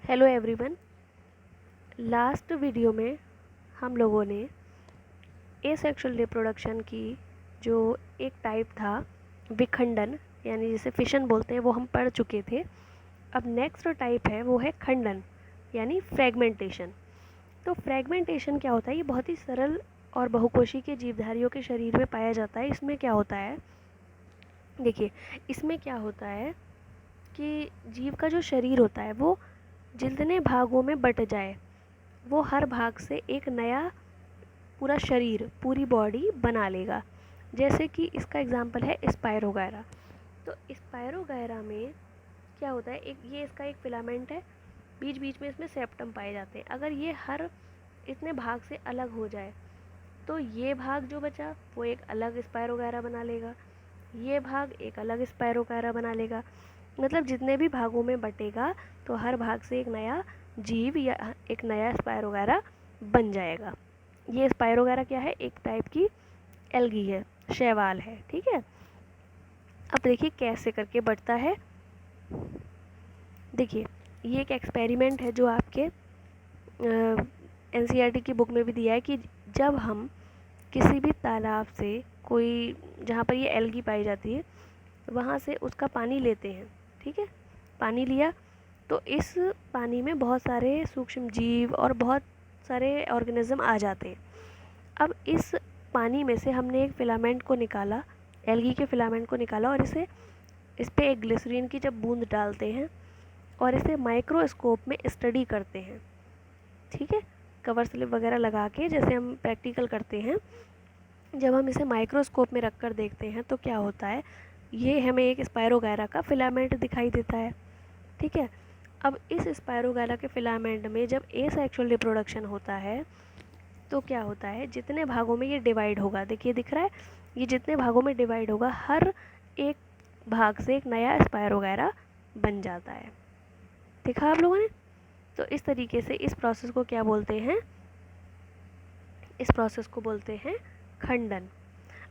Hello everyone. Last video में हम लोगों ने एसेक्सुअल रिप्रोडक्शन की जो एक टाइप था विखंडन यानी जिसे फिशन बोलते हैं वो हम पढ़ चुके थे। अब नेक्स्ट टाइप है वो है खंडन यानी फ्रेगमेंटेशन। तो फ्रेगमेंटेशन क्या होता है? ये बहुत ही सरल और बहुकोशी के जीवधारियों के शरीर में पाया जाता है। इसमें क्या होता है, देखिए इसमें क्या होता है कि जीव का जो शरीर होता है वो जितने भागों में बट जाए वो हर भाग से एक नया पूरा शरीर पूरी बॉडी बना लेगा। जैसे कि इसका एग्जांपल है स्पायरोगायरा। तो स्पायरोगायरा में क्या होता है, एक ये इसका एक फिलामेंट है, बीच बीच में इसमें सेप्टम पाए जाते हैं। अगर ये हर इतने भाग से अलग हो जाए तो ये भाग जो बचा वो एक अलग स्पायरोगायरा बना लेगा, ये भाग एक अलग स्पायरोगायरा बना लेगा। मतलब जितने भी भागों में बटेगा तो हर भाग से एक नया जीव या एक नया स्पायरोगायरा बन जाएगा। ये स्पायरोगायरा क्या है? एक टाइप की एल्गी है, शैवाल है। ठीक है, अब देखिए कैसे करके बढ़ता है। देखिए ये एक एक्सपेरिमेंट है जो आपके एनसीईआरटी की बुक में भी दिया है कि जब हम किसी भी तालाब से कोई जहाँ पर ये एल्गी पाई जाती है वहाँ से उसका पानी लेते हैं। ठीक है, पानी लिया तो इस पानी में बहुत सारे सूक्ष्म जीव और बहुत सारे ऑर्गेनिज्म आ जाते हैं। अब इस पानी में से हमने एक फिलामेंट को निकाला, एल्गी के फिलामेंट को निकाला, और इस पे एक ग्लिसरीन की जब बूंद डालते हैं और इसे माइक्रोस्कोप में स्टडी करते हैं। ठीक है, कवर स्लिप वगैरह लगा के जैसे हम प्रैक्टिकल करते हैं, जब हम इसे माइक्रोस्कोप में रख कर देखते हैं तो क्या होता है, ये हमें एक स्पायरोगायरा का फिलामेंट दिखाई देता है। ठीक है, अब इस स्पायरोगायरा के फिलामेंट में जब एसेक्सुअल रिप्रोडक्शन होता है तो क्या होता है, जितने भागों में ये डिवाइड होगा, देखिए दिख रहा है, ये जितने भागों में डिवाइड होगा हर एक भाग से एक नया स्पायरोगायरा बन जाता है। देखा आप लोगों ने? तो इस तरीके से इस प्रोसेस को क्या बोलते हैं? इस प्रोसेस को बोलते हैं खंडन।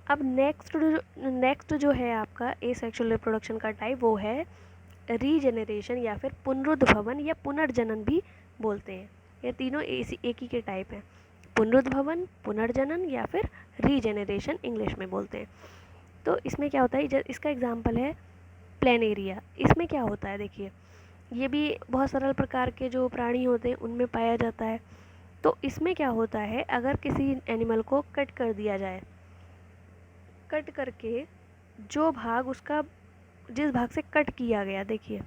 अब नेक्स्ट जो है आपका एसेक्सुअल रिप्रोडक्शन का टाइप वो है रीजेनरेशन या फिर पुनरुद्भवन या पुनर्जनन भी बोलते हैं। ये तीनों एक ही के टाइप हैं, पुनरुद्भवन, पुनर्जनन या फिर रीजेनरेशन इंग्लिश में बोलते हैं। तो इसमें क्या होता है, इसका एग्जांपल है प्लेनेरिया। इसमें क्या होता है, देखिए ये भी बहुत सरल प्रकार के जो प्राणी होते हैं उनमें पाया जाता है। तो इसमें क्या होता है, अगर किसी एनिमल को कट कर दिया जाए, कट करके जो भाग उसका जिस भाग से कट किया गया, देखिए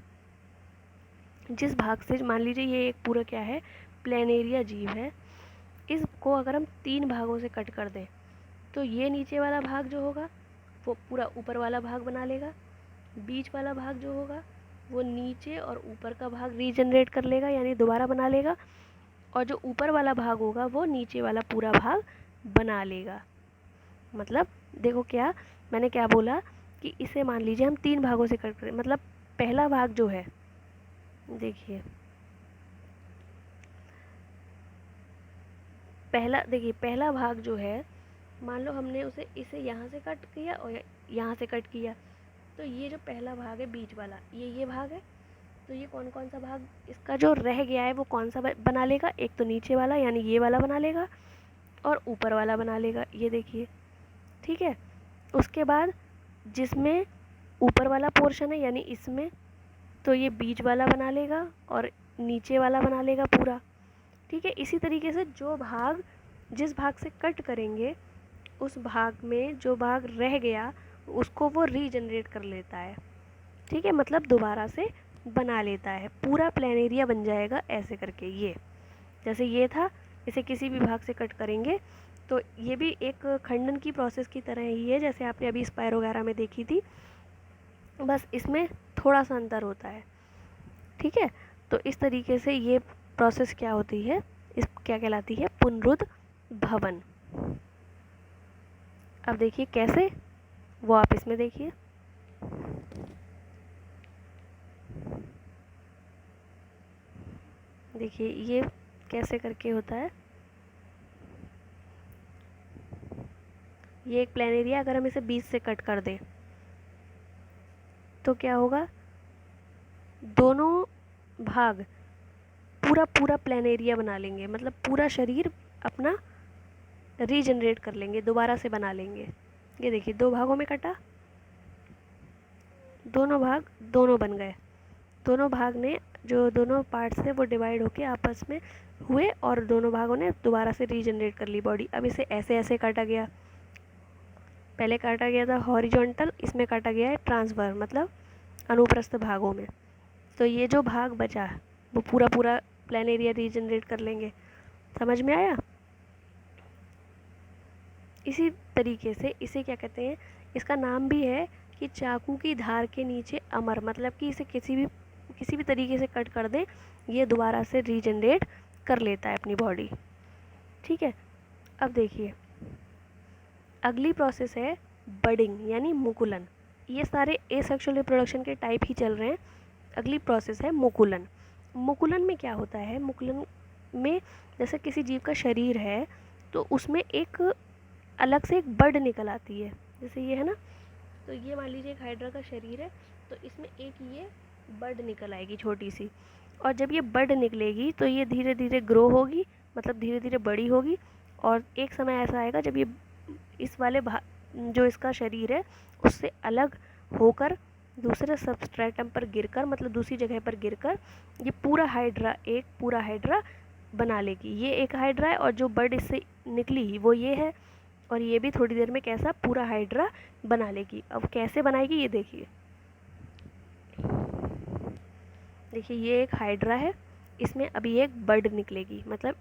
जिस भाग से, मान लीजिए ये एक पूरा क्या है, प्लेनेरिया जीव है, इसको अगर हम 3 भागों से कट कर दें तो ये नीचे वाला भाग जो होगा वो पूरा ऊपर वाला भाग बना लेगा, बीच वाला भाग जो होगा वो नीचे और ऊपर का भाग रीजनरेट कर लेगा यानी दोबारा बना लेगा, और जो ऊपर वाला भाग होगा वो नीचे वाला पूरा भाग बना लेगा। मतलब देखो क्या मैंने क्या बोला कि इसे मान लीजिए हम 3 भागों से कट करें, मतलब पहला भाग जो है, देखिए पहला भाग जो है, मान लो हमने इसे यहाँ से कट किया और यहाँ से कट किया, तो ये जो पहला भाग है बीच वाला, ये भाग है, तो ये कौन कौन सा भाग इसका जो रह गया है वो कौन सा बना लेगा? एक तो नीचे वाला यानी ये वाला बना लेगा और ऊपर वाला बना लेगा, ये देखिए। ठीक है, उसके बाद जिसमें ऊपर वाला पोर्शन है यानी इसमें, तो ये बीच वाला बना लेगा और नीचे वाला बना लेगा पूरा। ठीक है, इसी तरीके से जिस भाग से कट करेंगे उस भाग में जो भाग रह गया उसको वो रीजनरेट कर लेता है। ठीक है, मतलब दोबारा से बना लेता है, पूरा प्लेनेरिया बन जाएगा ऐसे करके। ये जैसे ये था, इसे किसी भी भाग से कट करेंगे तो ये भी एक खंडन की प्रोसेस की तरह ही है जैसे आपने अभी स्पायरोगायरा में देखी थी, बस इसमें थोड़ा सा अंतर होता है। ठीक है, तो इस तरीके से ये प्रोसेस क्या होती है, इस क्या कहलाती है? पुनरुद्भवन। अब देखिए कैसे, वो आप इसमें देखिए। देखिए ये कैसे करके होता है, ये एक प्लेनेरिया, अगर हम इसे 20 से कट कर दें तो क्या होगा, दोनों भाग पूरा पूरा प्लेनेरिया बना लेंगे, मतलब पूरा शरीर अपना रीजनरेट कर लेंगे, दोबारा से बना लेंगे। ये देखिए 2 भागों में कटा, दोनों भाग दोनों बन गए, दोनों भाग ने जो दोनों पार्ट्स थे वो डिवाइड होके आपस में हुए और दोनों भागों ने दोबारा से रीजनरेट कर ली बॉडी। अब इसे ऐसे ऐसे काटा गया, पहले काटा गया था हॉरिजॉन्टल, इसमें काटा गया है ट्रांसफर मतलब अनुप्रस्थ भागों में। तो ये जो भाग बचा वो पूरा पूरा प्लेनेरिया रीजनरेट कर लेंगे। समझ में आया? इसी तरीके से इसे क्या कहते हैं, इसका नाम भी है कि चाकू की धार के नीचे अमर, मतलब कि इसे किसी भी तरीके से कट कर दें, ये दोबारा से रीजनरेट कर लेता है अपनी बॉडी। ठीक है, अब देखिए अगली प्रोसेस है बडिंग यानी मुकुलन। ये सारे एसेक्सुअल रिप्रोडक्शन के टाइप ही चल रहे हैं। अगली प्रोसेस है मुकुलन। मुकुलन में क्या होता है, मुकुलन में जैसे किसी जीव का शरीर है तो उसमें एक अलग से एक बड निकल आती है, जैसे ये है ना, तो ये मान लीजिए एक हाइड्रा का शरीर है, तो इसमें एक ये बड निकल आएगी छोटी सी, और जब ये बड निकलेगी तो ये धीरे धीरे ग्रो होगी, मतलब धीरे धीरे बड़ी होगी, और एक समय ऐसा आएगा जब ये इस वाले जो इसका शरीर है उससे अलग होकर दूसरे सबस्ट्रेटम पर गिरकर, मतलब दूसरी जगह पर गिरकर ये पूरा हाइड्रा बना लेगी। ये एक हाइड्रा है और जो बड इससे निकली वो ये है, और ये भी थोड़ी देर में कैसा पूरा हाइड्रा बना लेगी। अब कैसे बनाएगी ये देखिए, ये एक हाइड्रा है, इसमें अभी एक बड निकलेगी, मतलब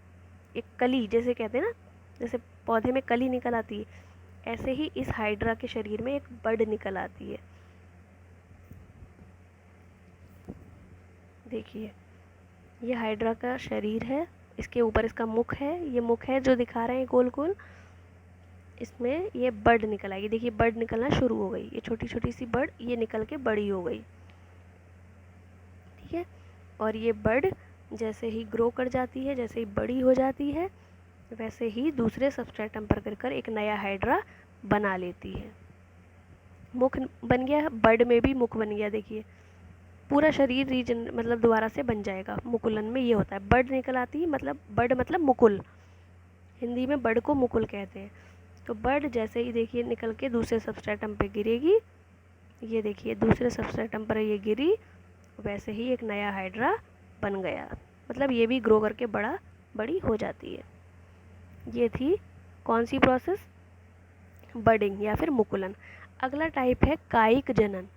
एक कली, जैसे कहते हैं ना, जैसे पौधे में कली निकल आती है, ऐसे ही इस हाइड्रा के शरीर में एक बड निकल आती है। देखिए ये हाइड्रा का शरीर है, इसके ऊपर इसका मुख है, ये मुख है जो दिखा रहे हैं गोल गोल, इसमें ये बड निकल आएगी। देखिए बड निकलना शुरू हो गई, ये छोटी छोटी सी बड ये निकल के बड़ी हो गई। ठीक है, और ये बड जैसे ही ग्रो कर जाती है, जैसे ही बड़ी हो जाती है, वैसे ही दूसरे सबस्ट्रेटम पर गिरकर एक नया हाइड्रा बना लेती है। मुख बन गया, बड में भी मुख बन गया। देखिए पूरा शरीर रीजन मतलब दोबारा से बन जाएगा। मुकुलन में ये होता है, बड निकल आती है, मतलब बड मतलब मुकुल, हिंदी में बड को मुकुल कहते हैं। तो बड जैसे ही देखिए निकल के दूसरे सबस्ट्रेटम पे गिरेगी, ये देखिए दूसरे सबस्ट्रेटम पर ये गिरी, वैसे ही एक नया हाइड्रा बन गया, मतलब ये भी ग्रो करके बड़ी हो जाती है। ये थी कौन सी प्रोसेस, बडिंग या फिर मुकुलन। अगला टाइप है कायिक जनन।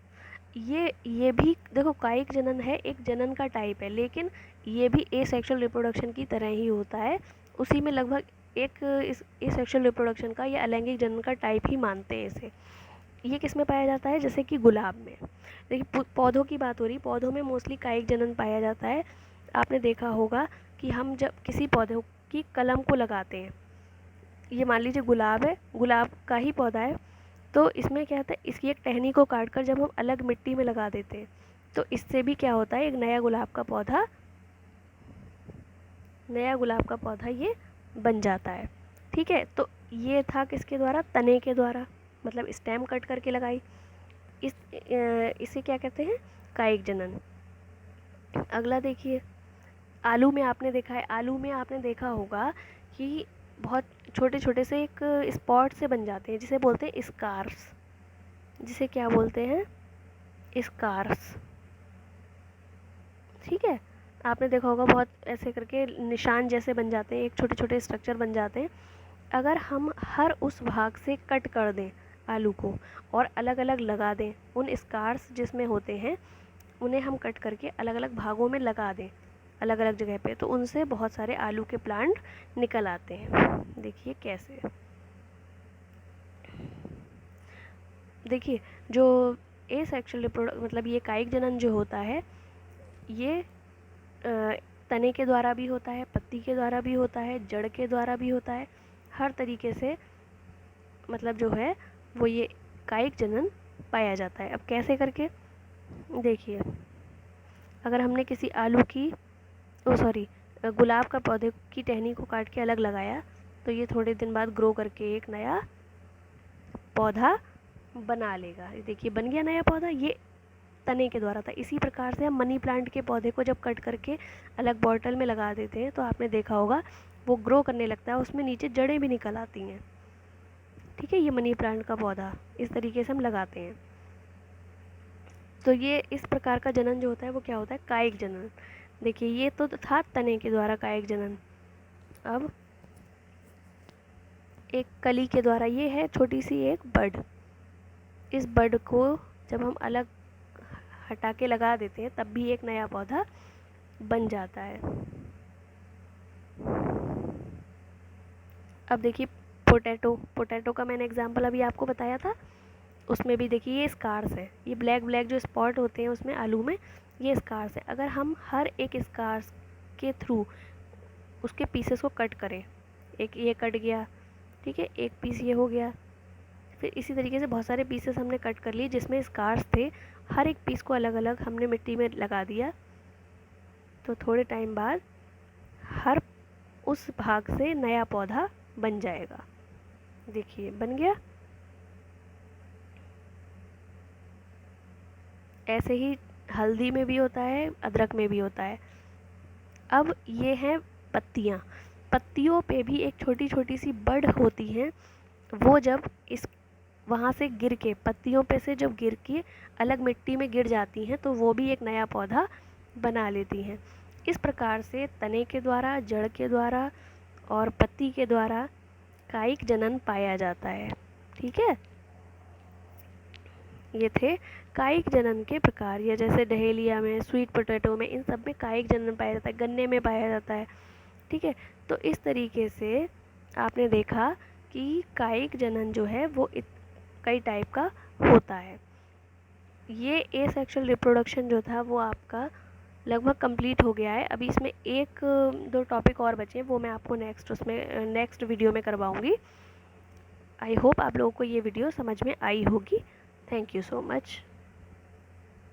ये भी देखो कायिक जनन है, एक जनन का टाइप है, लेकिन ये भी एसेक्सुअल रिप्रोडक्शन की तरह ही होता है। उसी में लगभग एक इस एसेक्सुअल रिप्रोडक्शन का या अलैंगिक जनन का टाइप ही मानते हैं इसे। ये किस में पाया जाता है, जैसे कि गुलाब में। देखिए पौधों की बात हो रही, पौधों में मोस्टली कायिक जनन पाया जाता है। आपने देखा होगा कि हम जब किसी पौधे की कलम को लगाते हैं, ये मान लीजिए गुलाब है, गुलाब का ही पौधा है, तो इसमें क्या होता है, इसकी एक टहनी को काट कर जब हम अलग मिट्टी में लगा देते हैं तो इससे भी क्या होता है, एक नया गुलाब का पौधा ये बन जाता है। ठीक है, तो ये था किसके द्वारा, तने के द्वारा, मतलब स्टेम कट करके लगाई। इसे क्या कहते हैं, कायिक जनन। अगला देखिए, आलू में आपने देखा होगा कि बहुत छोटे छोटे से एक स्पॉट से बन जाते हैं, जिसे बोलते हैं स्कार्स। जिसे क्या बोलते हैं, स्कार्स। ठीक है, आपने देखा होगा बहुत ऐसे करके निशान जैसे बन जाते हैं, एक छोटे छोटे स्ट्रक्चर बन जाते हैं। अगर हम हर उस भाग से कट कर दें आलू को और अलग अलग लगा दें, उन स्कार्स जिसमें होते हैं उन्हें हम कट करके अलग अलग भागों में लगा दें अलग अलग जगह पे, तो उनसे बहुत सारे आलू के प्लांट निकल आते हैं। देखिए कैसे, देखिए जो एसेक्सुअल रिप्रोडक्शन मतलब ये कायिक जनन जो होता है, ये तने के द्वारा भी होता है, पत्ती के द्वारा भी होता है, जड़ के द्वारा भी होता है, हर तरीके से मतलब जो है वो ये कायिक जनन पाया जाता है। अब कैसे करके, देखिए अगर हमने किसी आलू की गुलाब का पौधे की टहनी को काट के अलग लगाया, तो ये थोड़े दिन बाद ग्रो करके एक नया पौधा बना लेगा। देखिए बन गया नया पौधा। ये तने के द्वारा था। इसी प्रकार से हम मनी प्लांट के पौधे को जब कट करके अलग बॉटल में लगा देते हैं तो आपने देखा होगा वो ग्रो करने लगता है, उसमें नीचे जड़ें भी निकल आती हैं। ठीक है, ये मनी प्लांट का पौधा इस तरीके से हम लगाते हैं। तो ये इस प्रकार का जनन जो होता है वो क्या होता है, कायिक जनन। देखिए ये तो था तने के द्वारा कायिक जनन। अब एक कली के द्वारा, ये है छोटी सी एक बड। इस बड को जब हम अलग हटा के लगा देते हैं तब भी एक नया पौधा बन जाता है। अब देखिए पोटैटो का मैंने एग्जांपल अभी आपको बताया था, उसमें भी देखिए ये स्कार्स है, ये ब्लैक ब्लैक जो स्पॉट होते हैं उसमें आलू में, ये स्कार्स है। अगर हम हर एक स्कार्स के थ्रू उसके पीसेस को कट करें, एक ये कट गया, ठीक है, एक पीस ये हो गया, फिर इसी तरीके से बहुत सारे पीसेस हमने कट कर लिए जिसमें स्कार्स थे, हर एक पीस को अलग अलग हमने मिट्टी में लगा दिया, तो थोड़े टाइम बाद हर उस भाग से नया पौधा बन जाएगा। देखिए बन गया। ऐसे ही हल्दी में भी होता है, अदरक में भी होता है। अब ये हैं पत्तियाँ, पत्तियों पे भी एक छोटी छोटी सी बड होती हैं, वो जब इस वहाँ से गिर के, पत्तियों पे से जब गिर के अलग मिट्टी में गिर जाती हैं तो वो भी एक नया पौधा बना लेती हैं। इस प्रकार से तने के द्वारा, जड़ के द्वारा और पत्ती के द्वारा कायिक जनन पाया जाता है। ठीक है, ये थे कायिक जनन के प्रकार। या जैसे डहेलिया में, स्वीट पोटैटो में, इन सब में कायिक जनन पाया जाता है, गन्ने में पाया जाता है। ठीक है, तो इस तरीके से आपने देखा कि कायिक जनन जो है वो कई टाइप का होता है। ये एसेक्सुअल रिप्रोडक्शन जो था वो आपका लगभग कंप्लीट हो गया है। अभी इसमें एक दो टॉपिक और बचे हैं, वो मैं आपको नेक्स्ट वीडियो में करवाऊँगी। आई होप आप लोगों को ये वीडियो समझ में आई होगी। Thank you so much.